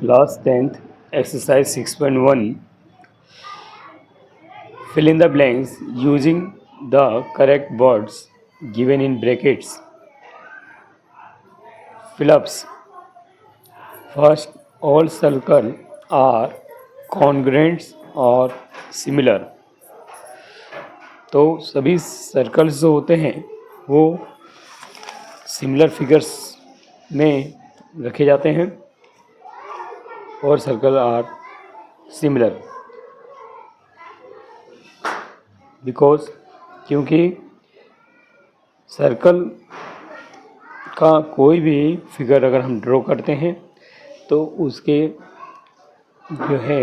Class 10th, exercise 6.1. Fill in the blanks using the correct words given in brackets. Fill-ups. First, all circles are congruent or similar. तो सभी circles जो होते हैं वो similar figures में रखे जाते हैं और सर्कल आर सिमिलर बिकॉज क्योंकि सर्कल का कोई भी फिगर अगर हम ड्रॉ करते हैं तो उसके जो है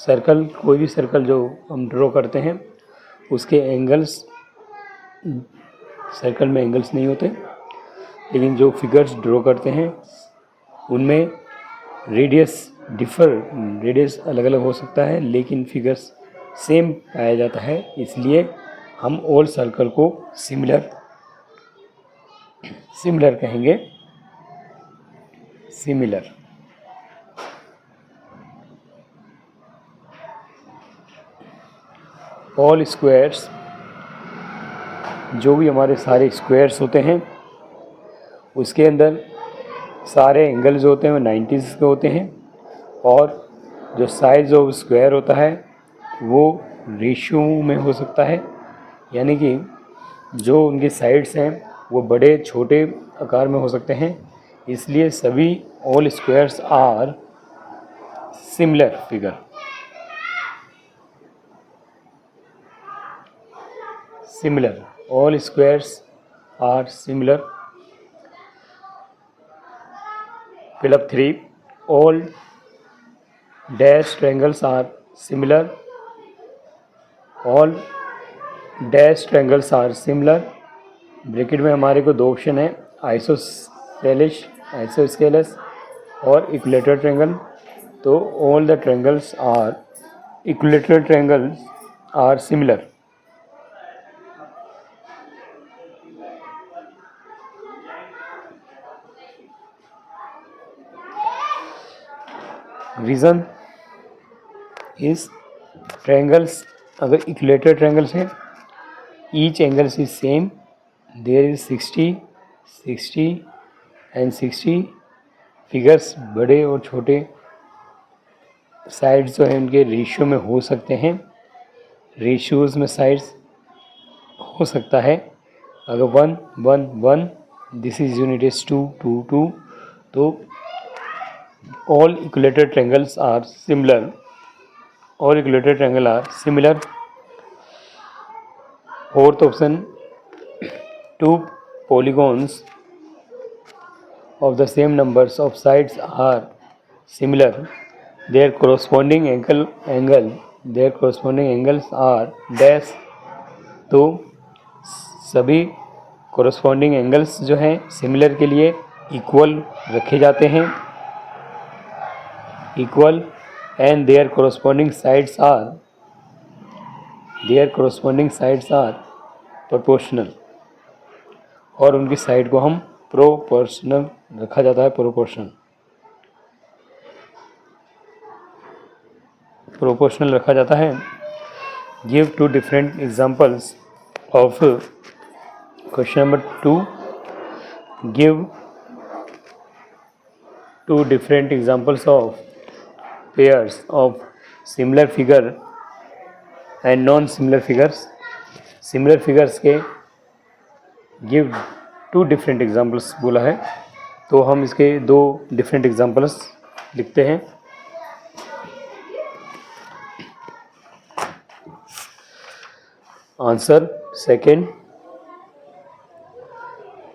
सर्कल कोई भी सर्कल जो हम ड्रॉ करते हैं उसके एंगल्स सर्कल में एंगल्स नहीं होते, लेकिन जो फिगर्स ड्रॉ करते हैं उनमें रेडियस अलग अलग हो सकता है, लेकिन फिगर्स सेम पाया जाता है। इसलिए हम ऑल सर्कल को सिमिलर कहेंगे, सिमिलर। ऑल स्क्वायर्स, जो भी हमारे सारे स्क्वायर्स होते हैं उसके अंदर सारे एंगल्स होते हैं वो 90 के होते हैं, और जो साइज ऑफ स्क्वायर होता है वो रेशियो में हो सकता है, यानी कि जो उनके साइड्स हैं वो बड़े छोटे आकार में हो सकते हैं। इसलिए सभी all squares are similar figure. Similar. All squares are similar. Fill up 3. All dashed triangles are similar. All dashed triangles are similar. Bracket में हमारे को दो ऑप्शन है, आइसोस्केलस और इक्विलेटरल ट्रायंगल। तो all the triangles are equilateral triangles are similar. Reason is triangles अगर equilateral triangles हैं, each angles is same, there is 60, 60 and 60। Figures बड़े और छोटे साइड्स जो हैं उनके रेशियो में हो सकते हैं, रेशियोज़ में साइड्स हो सकता है। अगर 1 1 1 दिस इज यूनिट इज 2 2 2, तो all equilateral triangles are similar. All equilateral triangles are similar. Fourth option, two polygons of the same numbers of sides are similar. Their corresponding angles are dash. तो सभी corresponding angles जो हैं similar के लिए equal रखे जाते हैं, equal, and their corresponding sides are proportional, और उनकी साइड को हम प्रोपोर्शनल रखा जाता है। प्रोपोर्शनल रखा जाता है। Give two different examples of question number 2। Give two different examples of pairs of similar figure and non-similar figures. Similar figures के give two different examples बोला है, तो हम इसके दो different examples लिखते हैं। Answer second,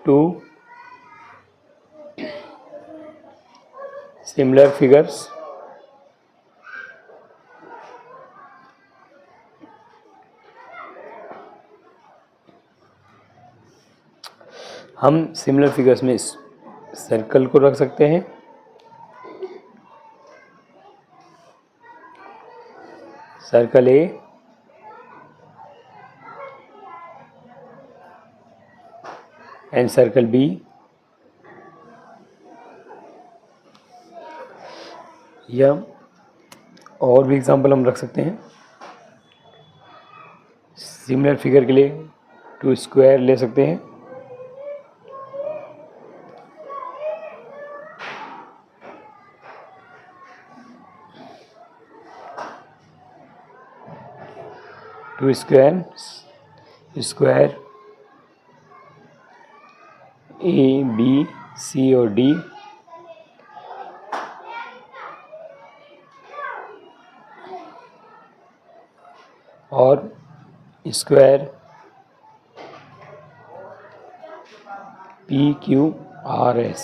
two similar figures हम सिमिलर फिगर्स में सर्कल को रख सकते हैं, circle A and circle B, या और भी एग्जांपल हम रख सकते हैं। सिमिलर फिगर के लिए 2 स्क्वायर ले सकते हैं। Two square A B C और डी और square P Q R S.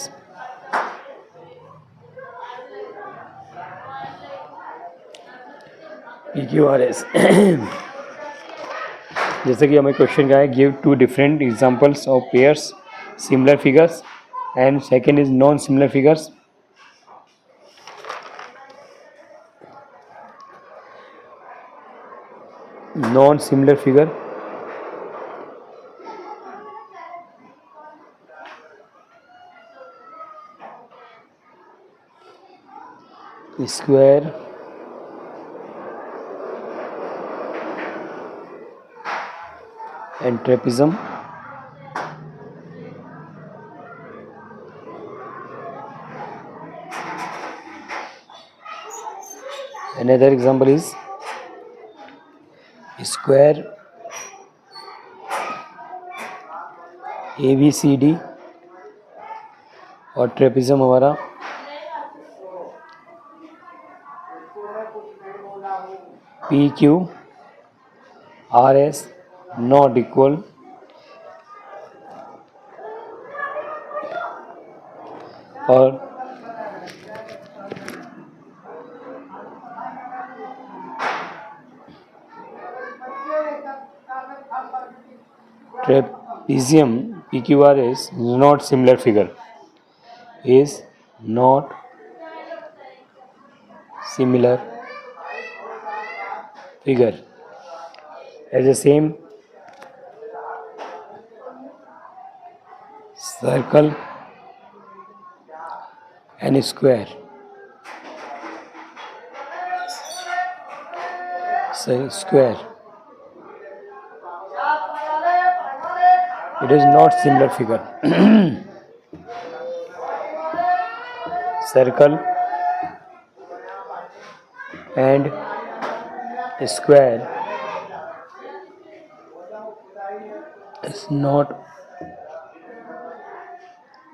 P Q R S जैसे कि हमें क्वेश्चन क्या है, give 2 different examples of pairs similar figures and second is non similar figures. Non similar figure square and trapezium, another example is square ABCD और trapezium हमारा PQRS not equal और trapezium PQRS not similar figure is not similar figure as the same circle and square. Square. It is not similar figure. Circle and square is not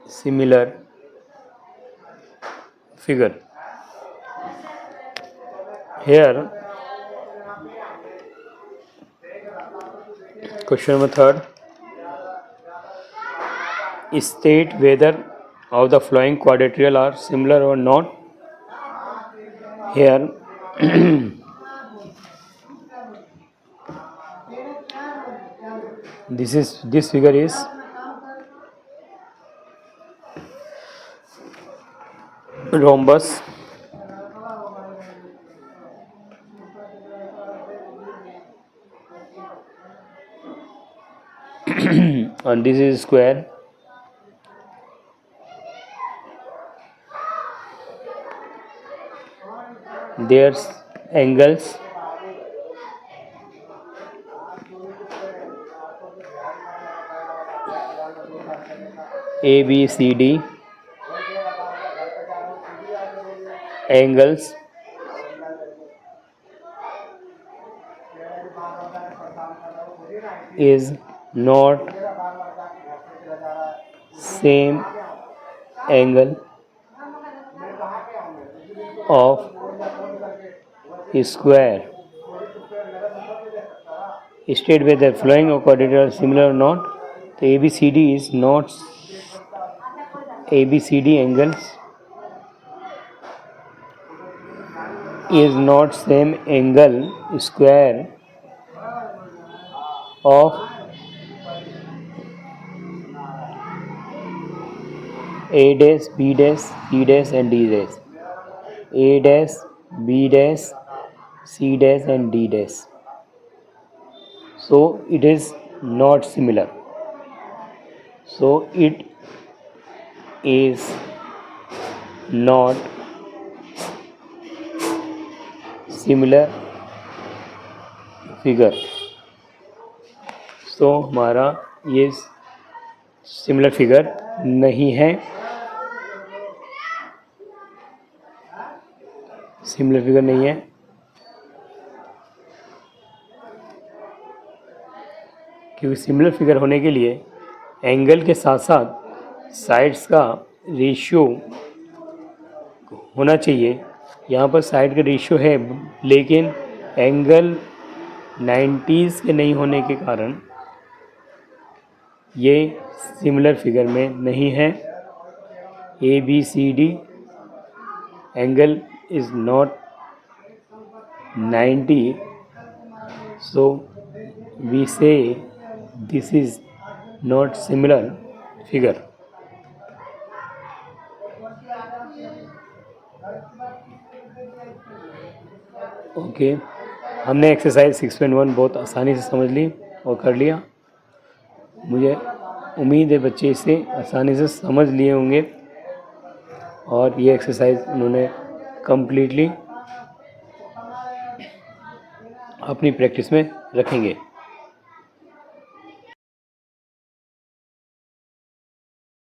similar figure. Here question number 3rd, state whether of the following quadrilateral are similar or not. Here this figure is rhombus and this is square. There's angles A B C D, angles is not same angle of square. State whether following or quadrilateral are similar or not. So ABCD is not ABCD angles is not same angle square of A dash, B dash, C dash and D dash. A dash, B dash, C dash and D dash. So it is not similar. So it is not similar figure. तो हमारा ये similar figure नहीं है, similar figure नहीं है। क्योंकि similar figure होने के लिए एंगल के साथ साथ साइड्स का रेशियो होना चाहिए। यहाँ पर साइड का रेशियो है, लेकिन एंगल 90s के नहीं होने के कारण ये सिमिलर फिगर में नहीं है। ABCD angle is not 90, so we say this is not similar figure. Okay, हमने एक्सरसाइज 6.1 बहुत आसानी से समझ ली और कर लिया। मुझे उम्मीद है बच्चे इसे आसानी से समझ लिए होंगे और ये एक्सरसाइज उन्होंने कंप्लीटली अपनी प्रैक्टिस में रखेंगे।